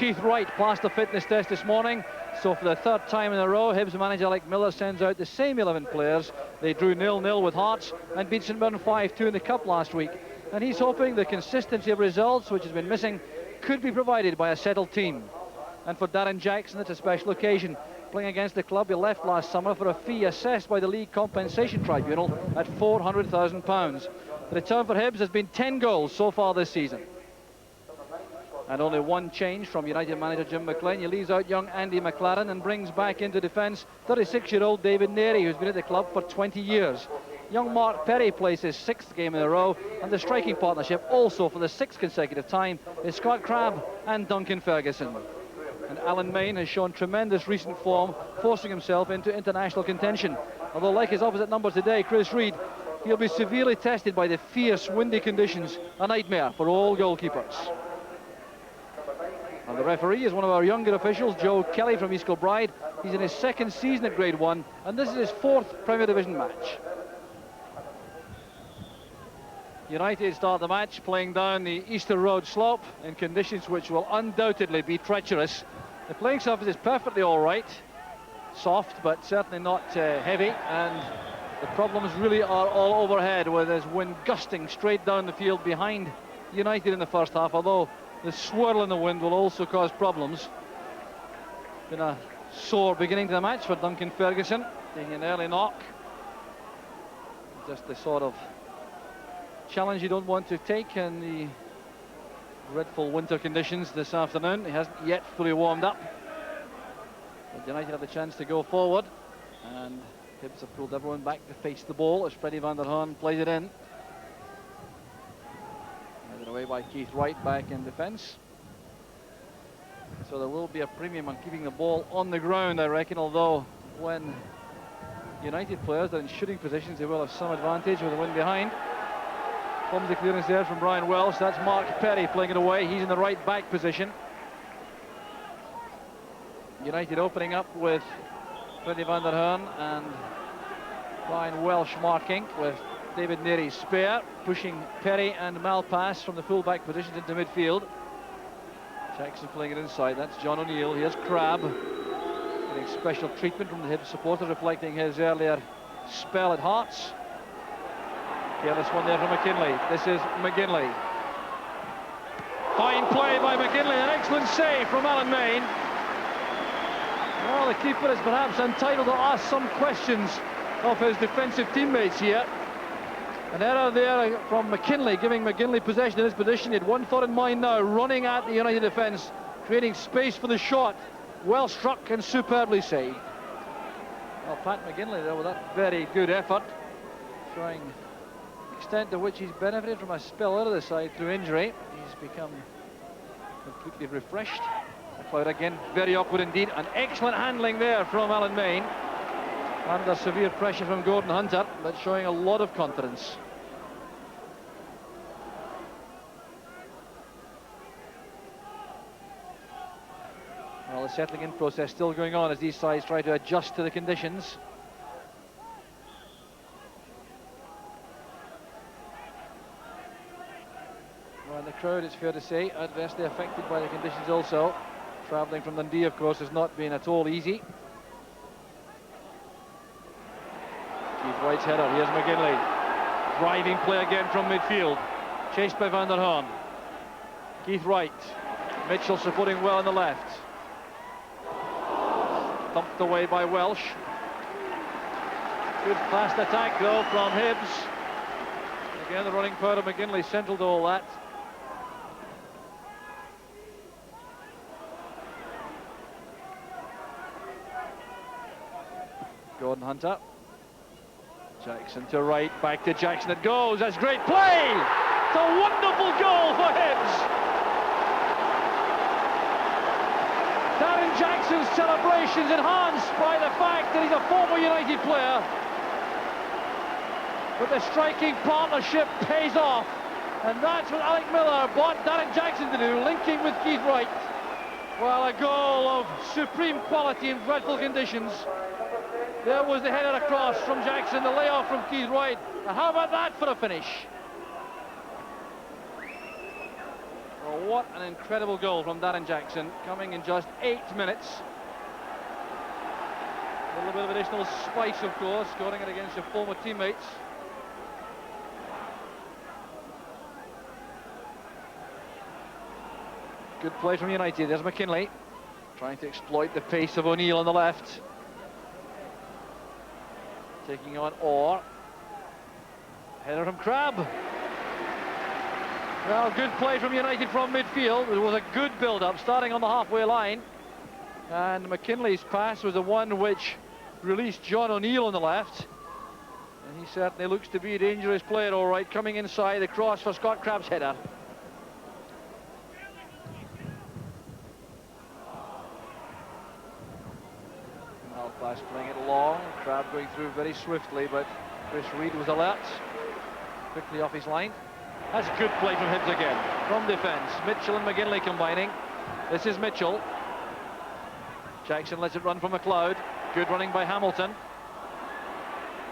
Keith Wright passed the fitness test this morning. So for the third time in a row, Hibs manager Alec Miller sends out the same 11 players. They drew 0-0 with Hearts and beat St Mirren 5-2 in the Cup last week. And he's hoping the consistency of results, which has been missing, could be provided by a settled team. And for Darren Jackson, it's a special occasion. Playing against the club he left last summer for a fee assessed by the League Compensation Tribunal at £400,000. The return for Hibs has been 10 goals so far this season. And only one change from United manager Jim McLean. He leaves out young Andy McLaren and brings back into defence 36-year-old David Neary, who's been at the club for 20 years. Young Mark Perry plays his 6th game in a row, and the striking partnership also for the 6th consecutive time is Scott Crabb and Duncan Ferguson. And Alan Main has shown tremendous recent form, forcing himself into international contention. Although, like his opposite number today, Chris Reed, he'll be severely tested by the fierce windy conditions, a nightmare for all goalkeepers. And the referee is one of our younger officials, Joe Kelly from East Kilbride. He's in his 2nd season at Grade 1, and this is his 4th Premier Division match. United start the match playing down the Easter Road slope in conditions which will undoubtedly be treacherous. The playing surface is perfectly all right, soft but certainly not heavy, and the problems really are all overhead, with this wind gusting straight down the field behind United in the first half, although the swirl in the wind will also cause problems. Been a sore beginning to the match for Duncan Ferguson, taking an early knock. Just the sort of challenge you don't want to take in the dreadful winter conditions this afternoon. He hasn't yet fully warmed up. But United have the chance to go forward, and Hibs have pulled everyone back to face the ball as Freddie van der Haan plays it in. Headed away by Keith Wright back in defence. So there will be a premium on keeping the ball on the ground, I reckon, although when United players are in shooting positions, they will have some advantage with the wind behind. Comes the clearance there from Brian Welsh. That's Mark Perry playing it away. He's in the right back position. United opening up with Freddie van der Haan and Brian Welsh marking, with David Neary spare, pushing Perry and Malpass from the full-back positions into midfield. Jackson playing it inside. That's John O'Neill. Here's Crabb, getting special treatment from the Hibs supporters, reflecting his earlier spell at Hearts. Careless one there from McKinley. This is McGinley. Fine play by McGinley. An excellent save from Alan Main. Well, the keeper is perhaps entitled to ask some questions of his defensive teammates here. An error there from McKinley, giving McGinley possession in his position. He had one thought in mind now, running at the United defence, creating space for the shot. Well struck and superbly saved. Well, Pat McGinley there with that very good effort, showing the extent to which he's benefited from a spell out of the side through injury. He's become completely refreshed. McLeod again, very awkward indeed. An excellent handling there from Alan Main. Under severe pressure from Gordon Hunter, but showing a lot of confidence. Well, the settling in process still going on as these sides try to adjust to the conditions. Well, and the crowd, it's fair to say, adversely affected by the conditions also. Travelling from Dundee, of course, has not been at all easy. Keith Wright's header. Here's McGinley. Driving play again from midfield. Chased by van der Haan. Keith Wright. Mitchell supporting well on the left. Thumped away by Welsh. Good fast attack though from Hibs. Again, the running power of McGinley central to all that. Gordon Hunter. Jackson to right, back to Jackson, it goes, that's great play! It's a wonderful goal for Hibs! Darren Jackson's celebrations enhanced by the fact that he's a former United player. But the striking partnership pays off, and that's what Alec Miller brought Darren Jackson to do, linking with Keith Wright. Well, a goal of supreme quality in dreadful conditions. There was the header across from Jackson, the layoff from Keith Wright. And how about that for a finish? Well, what an incredible goal from Darren Jackson, coming in just 8 minutes. A little bit of additional spice, of course, scoring it against your former teammates. Good play from United. There's McKinley trying to exploit the pace of O'Neill on the left. Taking on Orr. Header from Crabb. Well, good play from United from midfield. It was a good build-up, starting on the halfway line. And McKinley's pass was the one which released John O'Neill on the left. And he certainly looks to be a dangerous player, all right. Coming inside, the cross for Scott Crabb's header. Malpass playing it long. Crabb going through very swiftly, but Chris Reid was alert. Quickly off his line. That's a good play from Hibs again, from defence. Mitchell and McGinley combining. This is Mitchell. Jackson lets it run from McLeod. Good running by Hamilton.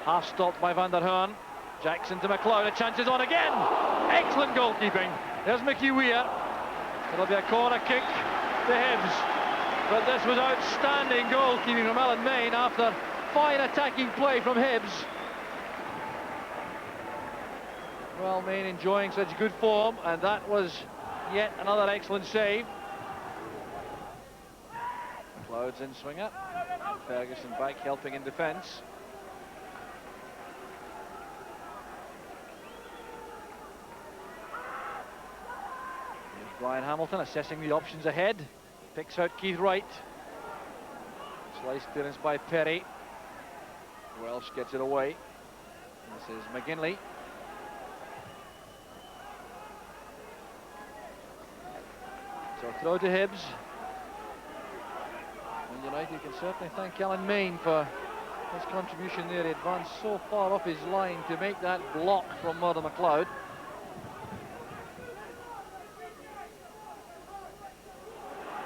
Half stopped by Van der Hoorn. Jackson to McLeod. A chance is on again. Excellent goalkeeping. There's Mickey Weir. It'll be a corner kick to Hibs. But this was outstanding goalkeeping from Alan Main after fine attacking play from Hibs. Well, Main enjoying such good form, and that was yet another excellent save. McLeod's in swinger. Ferguson back helping in defence. Here's Brian Hamilton assessing the options ahead. Picks out Keith Wright. Slice clearance by Perry. Welsh gets it away. This is McGinley. So throw to Hibs. And United can certainly thank Alan Main for his contribution there. He advanced so far off his line to make that block from Murdo McLeod.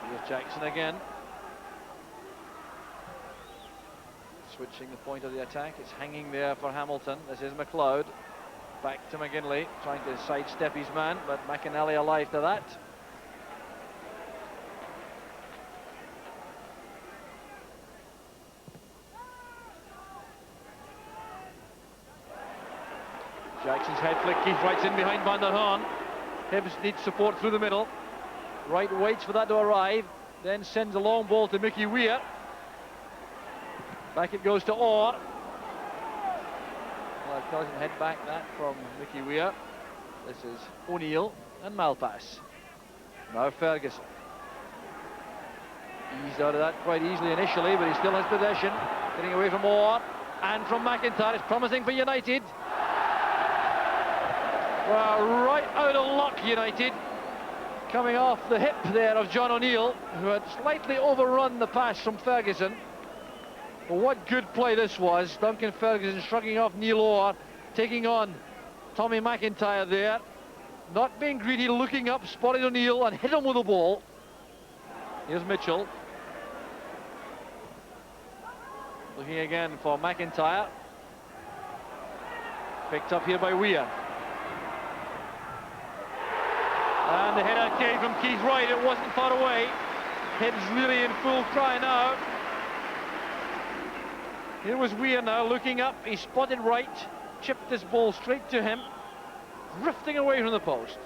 Here's Jackson again. Switching the point of the attack. It's hanging there for Hamilton. This is McLeod. Back to McGinley, trying to sidestep his man, but McInally alive to that. Jackson's head flick, Keith Wright's in behind Van der Hoorn. Hibs needs support through the middle. Wright waits for that to arrive, then sends a long ball to Mickey Weir. Back it goes to Orr. Well, doesn't head back that from Mickey Weir. This is O'Neill and Malpass. Now Ferguson. Eased out of that quite easily initially, but he still has possession. Getting away from Orr and from McIntyre. It's promising for United. Well, right out of luck, United. Coming off the hip there of John O'Neill, who had slightly overrun the pass from Ferguson. But what good play this was. Duncan Ferguson shrugging off Neil Orr, taking on Tommy McIntyre there. Not being greedy, looking up, spotted O'Neill and hit him with the ball. Here's Mitchell. Looking again for McIntyre. Picked up here by Weir. And the header came from Keith Wright. It wasn't far away. Hibs really in full cry now. Here was Weir now looking up. He spotted Wright, chipped this ball straight to him, drifting away from the post.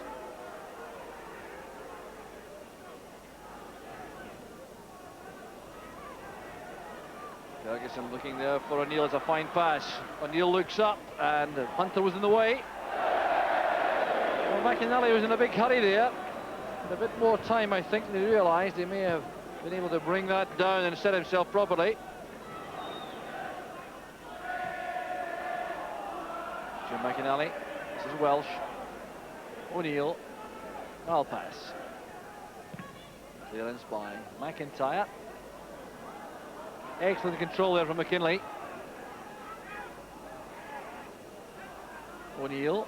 Ferguson looking there for O'Neill. It's a fine pass. O'Neill looks up and Hunter was in the way. Well, McInally was in a big hurry there. With a bit more time, I think, than he realised. He may have been able to bring that down and set himself properly. Jim McInally. This is Welsh. O'Neill. Malpass. Clearance by McIntyre. Excellent control there from McKinley. O'Neill.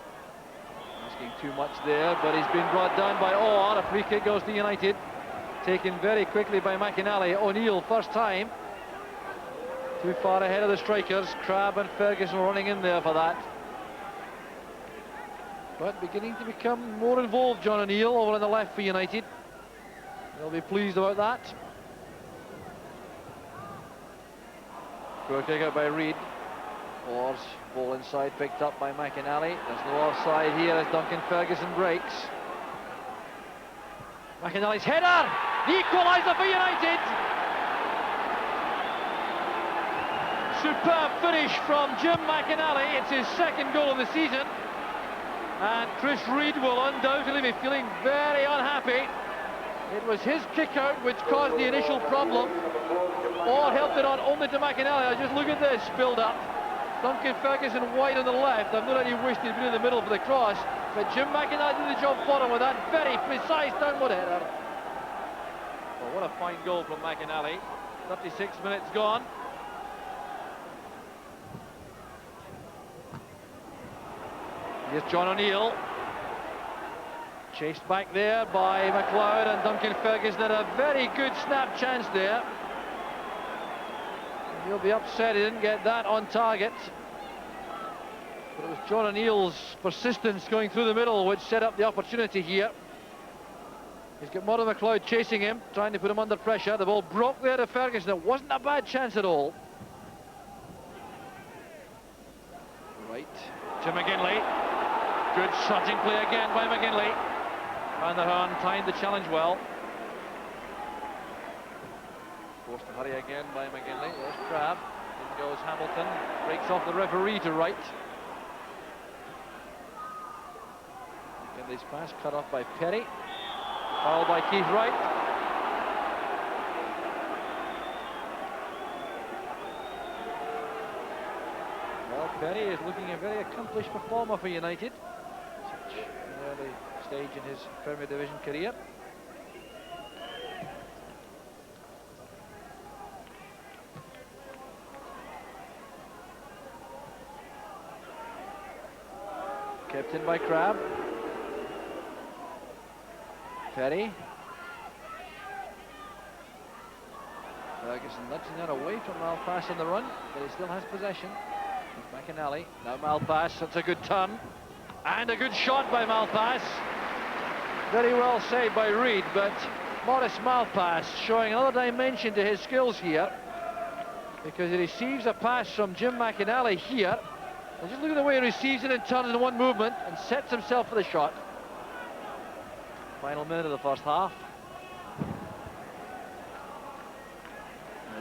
Asking too much there, but he's been brought down by Orr. A free kick goes to United. Taken very quickly by McInally. O'Neill, first time. Too far ahead of the strikers. Crabb and Ferguson running in there for that. but beginning to become more involved. John O'Neill over on the left for United. They'll be pleased about that. Poor kick out by Reid. Orr's ball inside, picked up by McInally. There's no offside here as Duncan Ferguson breaks. McInally's header! The equaliser for United! Superb finish from Jim McInally. It's his second goal of the season. And Chris Reid will undoubtedly be feeling very unhappy. It was his kick out which caused the initial problem. Orr helped it on only to McInally. Just look at this build up. Duncan Ferguson wide on the left. I've not only wished he'd been in the middle for the cross, but Jim McInally did the job for him with that very precise downward header. Well, what a fine goal from McInally. 36 minutes gone. Here's John O'Neill. Chased back there by McLeod, and Duncan Ferguson had a very good snap chance there. He'll be upset he didn't get that on target. But it was John O'Neill's persistence going through the middle which set up the opportunity here. He's got Murdo McLeod chasing him, trying to put him under pressure. The ball broke there to Ferguson. It wasn't a bad chance at all. Right, to McGinley. Good surging play again by McGinley. Van der Haan timed the challenge well. Forced to hurry again by McGinley. There's Crabb. In goes Hamilton. Breaks off the referee to Wright. McGinley's pass cut off by Perry. Foul by Keith Wright. Well, Perry is looking a very accomplished performer for United. Such an early stage in his Premier Division career. Kept in by Crabb. Perry. Ferguson nudging that away from Malpass on the run, but he still has possession. McInally, now Malpass, that's a good turn. And a good shot by Malpass. Very well saved by Reid, but Maurice Malpass showing another dimension to his skills here, because he receives a pass from Jim McInally here. And just look at the way he receives it and turns in one movement and sets himself for the shot. Final minute of the first half.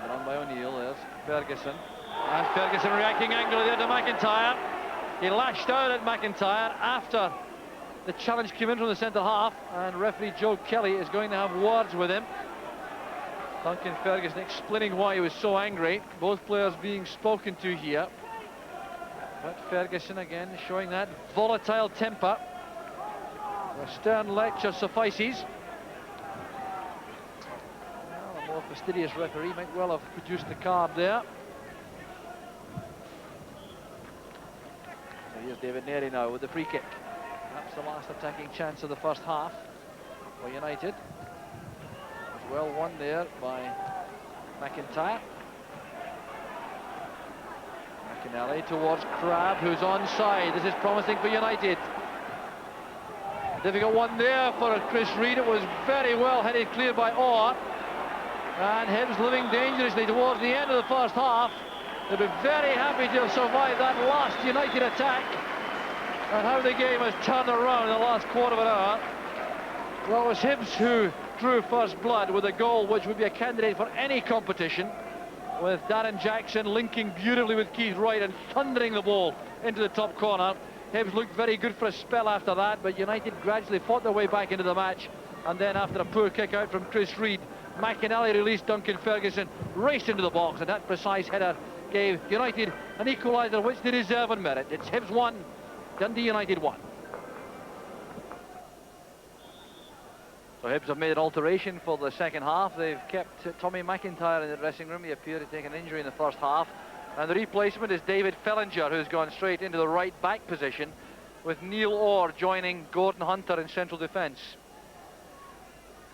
Run by O'Neill, there's Ferguson. And Ferguson reacting angrily there to McIntyre. He lashed out at McIntyre after the challenge came in from the centre half, and referee Joe Kelly is going to have words with him. Duncan Ferguson explaining why he was so angry. Both players being spoken to here. But Ferguson again showing that volatile temper. A stern lecture suffices. Well, a more fastidious referee might well have produced the card there. So here's David Neary now with the free kick. Perhaps the last attacking chance of the first half for United. It was well won there by McIntyre. McInally towards Crabb, who's onside. This is promising for United. A difficult one there for Chris Reid. It was very well headed clear by Orr. And Hibs living dangerously towards the end of the first half. They'll be very happy to have survived that last United attack. And how the game has turned around in the last quarter of an hour. Well, it was Hibs who drew first blood with a goal which would be a candidate for any competition, with Darren Jackson linking beautifully with Keith Wright and thundering the ball into the top corner. Hibs looked very good for a spell after that, but United gradually fought their way back into the match. And then after a poor kick out from Chris Reid, McInally released Duncan Ferguson, raced into the box, and that precise header gave United an equaliser which they deserve and merit. It's Hibs 1, Dundee United 1. So Hibs have made an alteration for the second half. They've kept Tommy McIntyre in the dressing room. He appeared to take an injury in the first half. And the replacement is David Fellinger, who's gone straight into the right back position, with Neil Orr joining Gordon Hunter in central defence.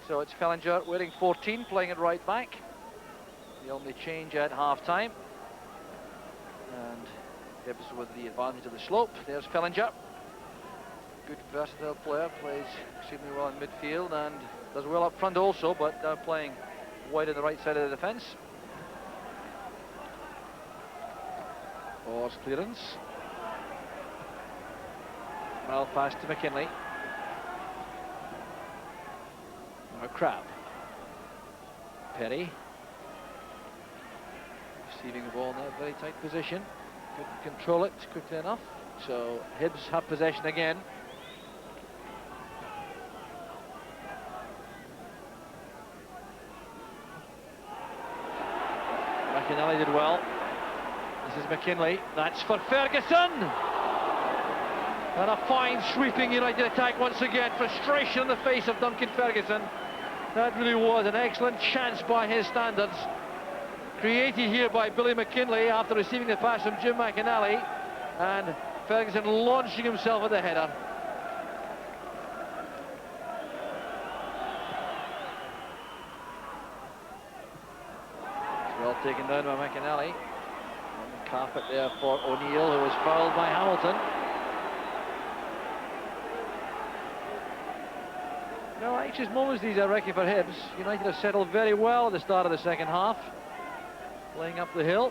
So it's Fellinger wearing 14, playing at right back. The only change at half-time. And Hibs with the advantage of the slope. There's Fellinger. Good versatile player, plays extremely well in midfield and does well up front also, but playing wide on the right side of the defence. Orr's clearance. Well pass to McKinley. Now Crab. Perry. Receiving the ball in that very tight position. Couldn't control it quickly enough. So Hibs have possession again. McInally did well. This is McKinley. That's for Ferguson. And a fine sweeping United attack once again. Frustration on the face of Duncan Ferguson. That really was an excellent chance by his standards. Created here by Billy McKinley after receiving the pass from Jim McInally. And Ferguson launching himself at the header. Well taken down by McInally. On the carpet there for O'Neill, who was fouled by Hamilton. No anxious moments these, I reckon, for Hibs. United have settled very well at the start of the second half, playing up the hill.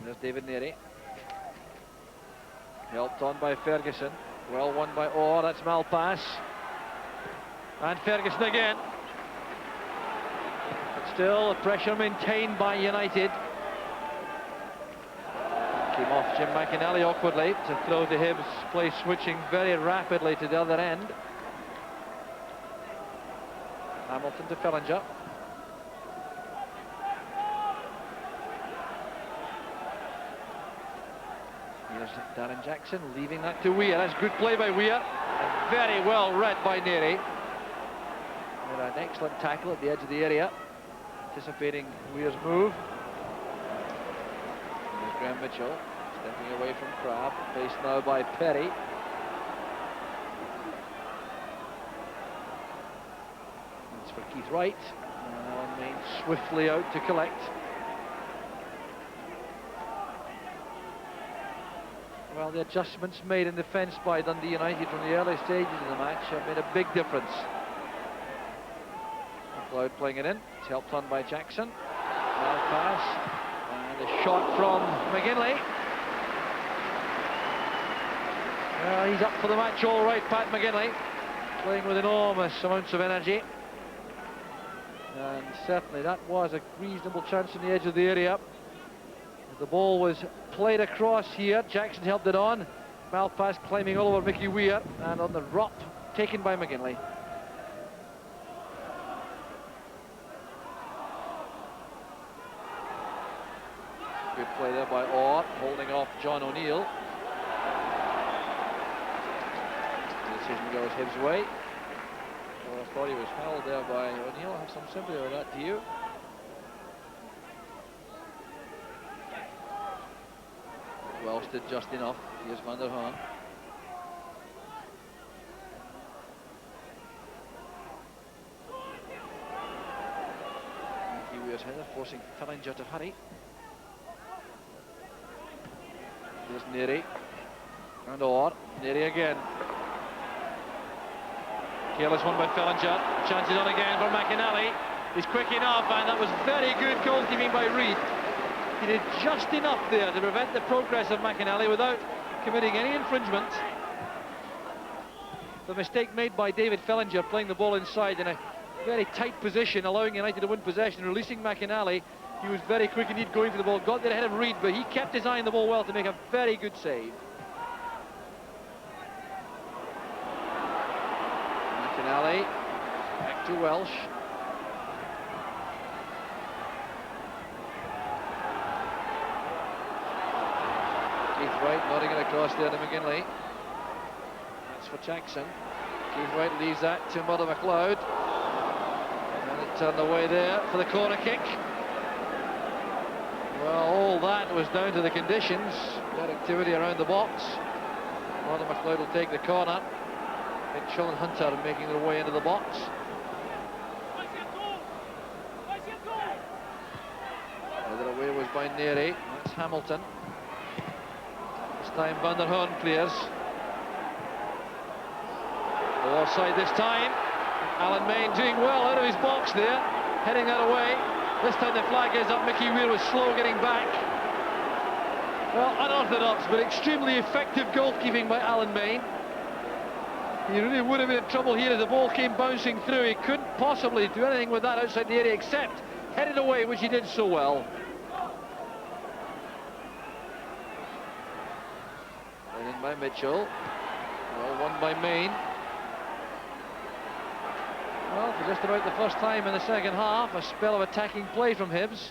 There's David Neary. Helped on by Ferguson. Well won by Orr, that's Malpass. And Ferguson again. But still, the pressure maintained by United. Came off Jim McInally awkwardly to throw the Hibs, play switching very rapidly to the other end. Hamilton to Fellinger. Here's Darren Jackson leaving that to Weir. That's good play by Weir. And very well read by Neary. Made an excellent tackle at the edge of the area, anticipating Weir's move. There's Graham Mitchell stepping away from Crab, faced now by Perry. That's for Keith Wright. And Main swiftly out to collect. Well, the adjustments made in defence by Dundee United from the early stages of the match have made a big difference. McLeod playing it in. It's helped on by Jackson. Well pass. And a shot from McGinley. Well, he's up for the match all right, Pat McGinley. Playing with enormous amounts of energy. And certainly that was a reasonable chance on the edge of the area. The ball was played across here. Jackson helped it on. Malpass climbing all over Mickey Weir, and on the rop taken by McGinley. Good play there by Orr, holding off John O'Neill. The decision goes Hibs' way. Well, I thought he was held there by O'Neill. I have some sympathy with that, do you? Welsh did just enough. Here's Van der Haan. Mickey Weir's header forcing Fellinger to hurry. There's Neary. And Orr. Neary again. Careless one by Fellinger. Chances on again for McInally. He's quick enough, and that was very good goalkeeping by Reid. He did just enough there to prevent the progress of McInally without committing any infringement. The mistake made by David Fellinger, playing the ball inside in a very tight position, allowing United to win possession, releasing McInally. He was very quick indeed going for the ball, got there ahead of Reid, but he kept his eye on the ball well to make a very good save. McInally, back to Welsh. Keith Wright nodding it across there to McGinley. That's for Jackson. Keith Wright leaves that to Mother McLeod. And it turned away there for the corner kick. Well, all that was down to the conditions. That activity around the box. Mother McLeod will take the corner. Mitchell and Hunter making their way into the box. by Neary. That's Hamilton. This time Van der Hoorn clears. Offside this time. Alan Main doing well out of his box there, heading that away. This time the flag is up. Mickey Weir was slow getting back. Well, unorthodox, but extremely effective goalkeeping by Alan Main. He really would have been in trouble here as the ball came bouncing through. He couldn't possibly do anything with that outside the area except head it away, which he did so well. Played in by Mitchell. Well won by Main. Well, for just about the first time in the second half, a spell of attacking play from Hibs.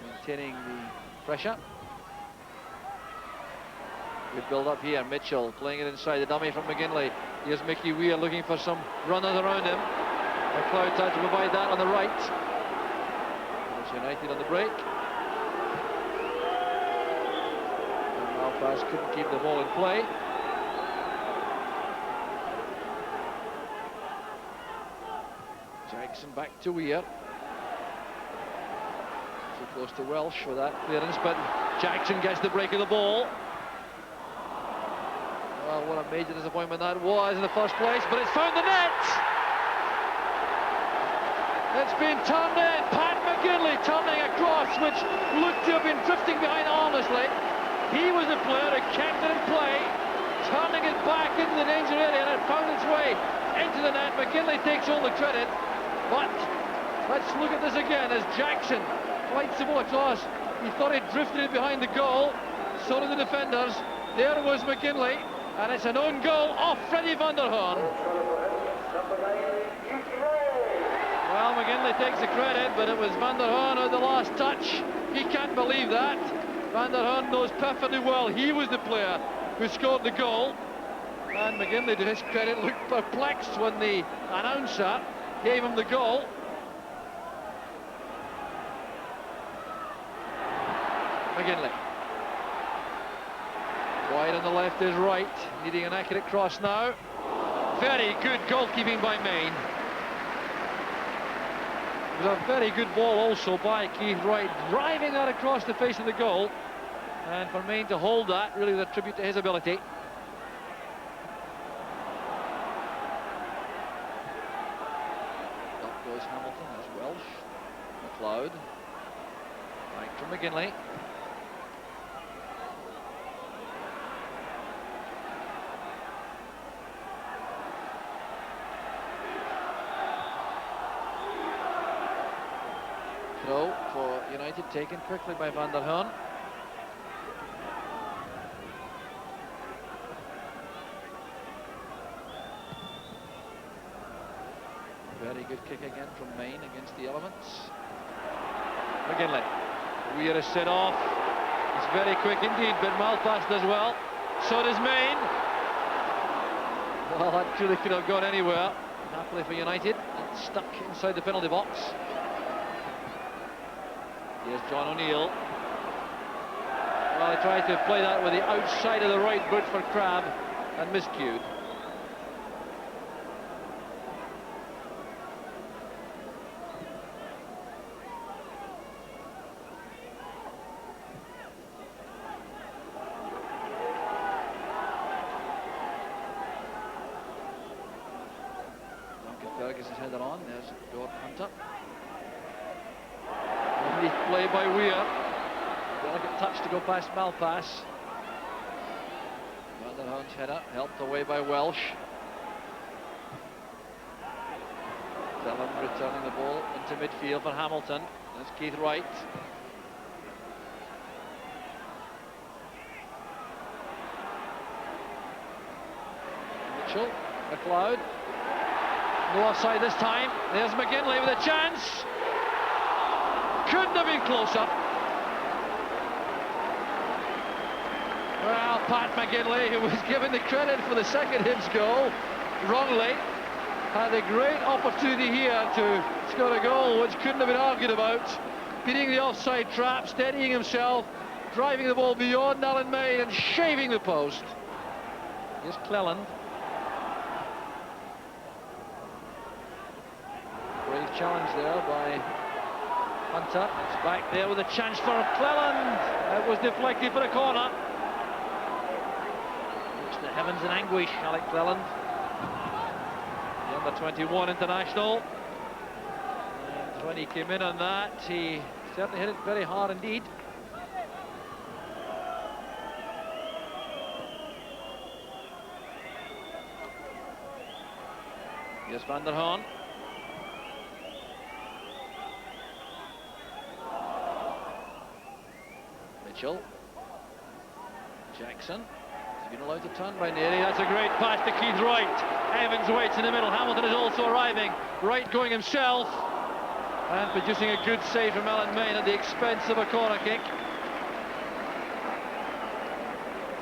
Maintaining the pressure. Good build up here. Mitchell playing it inside, the dummy from McGinley. Here's Mickey Weir looking for some runners around him. McLeod tried to provide that on the right. There's United on the break. And Malpass couldn't keep the ball in play. Jackson back to Weir. Too close to Welsh with that clearance, but Jackson gets the break of the ball. Well, what a major disappointment that was in the first place, but it's found the net! It's been turned in. Pat McGinley turning across, which looked to have been drifting behind harmlessly. He was the player who kept it in play, turning it back into the danger area, and it found its way into the net. McGinley takes all the credit, but let's look at this again as Jackson flights the ball across. He thought he'd drifted it behind the goal, so did the defenders. There was McGinley. And it's an own goal off Freddie Van der Hoorn. Well, McGinley takes the credit, but it was Van der Hoorn at the last touch. He can't believe that. Van der Hoorn knows perfectly well he was the player who scored the goal. And McGinley, to his credit, looked perplexed when the announcer gave him the goal. McGinley. Wide on the left is right, needing an accurate cross now. Very good goalkeeping by Main. It was a very good ball also by Keith Wright, driving that across the face of the goal. And for Main to hold that, really was a tribute to his ability. Up goes Hamilton, there's Welsh. McLeod. Right from McGinley. Throw for United, taken quickly by Van der Hoorn. Very good kick again from Main against the elements. McGinley. Weir is set off. It's very quick indeed, but Malpass does well. So does Main. Well, that truly could have gone anywhere. Happily for United, it's stuck inside the penalty box. Here's John O'Neill. Well, he tried to play that with the outside of the right boot for Crabbe and miscued. Duncan Ferguson's header on. There's Gordon Hunter. Play by Weir. Delicate touch to go past Malpass. Van der Hoorn's header helped away by Welsh. Dillon returning the ball into midfield for Hamilton. That's Keith Wright. Mitchell, McLeod. No offside this time. There's McGinley with a chance. Couldn't have been closer. Well, Pat McGinley, who was given the credit for the second Hibs goal, wrongly, had a great opportunity here to score a goal which couldn't have been argued about. Beating the offside trap, steadying himself, driving the ball beyond Alan Main and shaving the post. Here's Cleland. Brave challenge there by Hunter, it's back there with a chance for Cleland. It was deflected for a corner. Looks to heavens in anguish, Alec Cleland, the under-21 international. And when he came in on that, he certainly hit it very hard indeed. Here's Van der Horn. Mitchell. Jackson. He's been allowed to turn by Neary. That's a great pass to Keith Wright. Evans waits in the middle. Hamilton is also arriving. Wright going himself and producing a good save from Alan Main at the expense of a corner kick.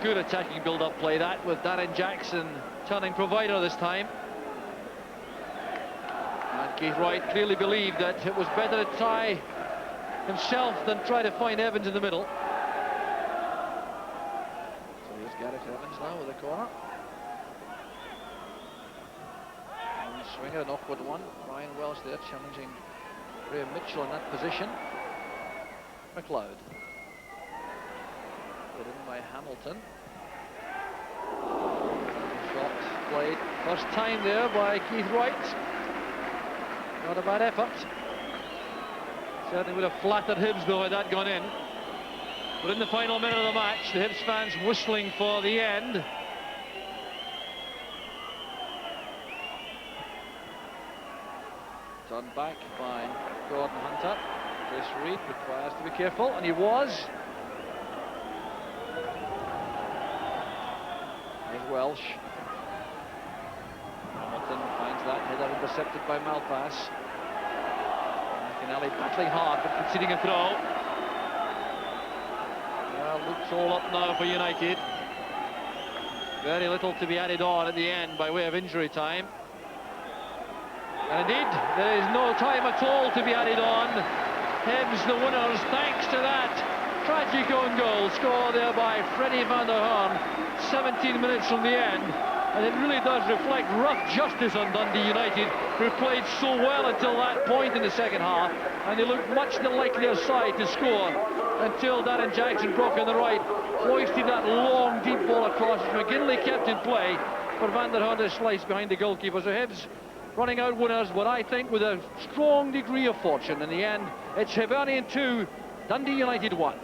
Good attacking build-up play that, with Darren Jackson turning provider this time. And Keith Wright clearly believed that it was better to try himself than try to find Evans in the middle. So here's Gareth Evans now with a corner. And swinger, an awkward one. Ryan Welsh there challenging Graham Mitchell in that position. McLeod. Put in by Hamilton. Shot played first time there by Keith Wright. Not a bad effort. Certainly would have flattered Hibs though had that gone in. But in the final minute of the match, the Hibs fans whistling for the end. Turned back by Gordon Hunter. Chris Reid requires to be careful, and he was. There's Welsh. Hamilton finds that header intercepted by Malpass. McInally battling hard but conceding a throw. Well, looks all up now for United. Very little to be added on at the end by way of injury time. And indeed, there is no time at all to be added on. Hibs the winners thanks to that tragic own goal scored there by Freddie van der Horn 17 minutes from the end. And it really does reflect rough justice on Dundee United, who played so well until that point in the second half, and they looked much the likelier side to score until Darren Jackson broke on the right, hoisted that long deep ball across, which McGinley kept in play for Van der Horn to slice behind the goalkeeper. So Hibs running out winners, what I think with a strong degree of fortune. In the end, it's Hibernian 2, Dundee United 1.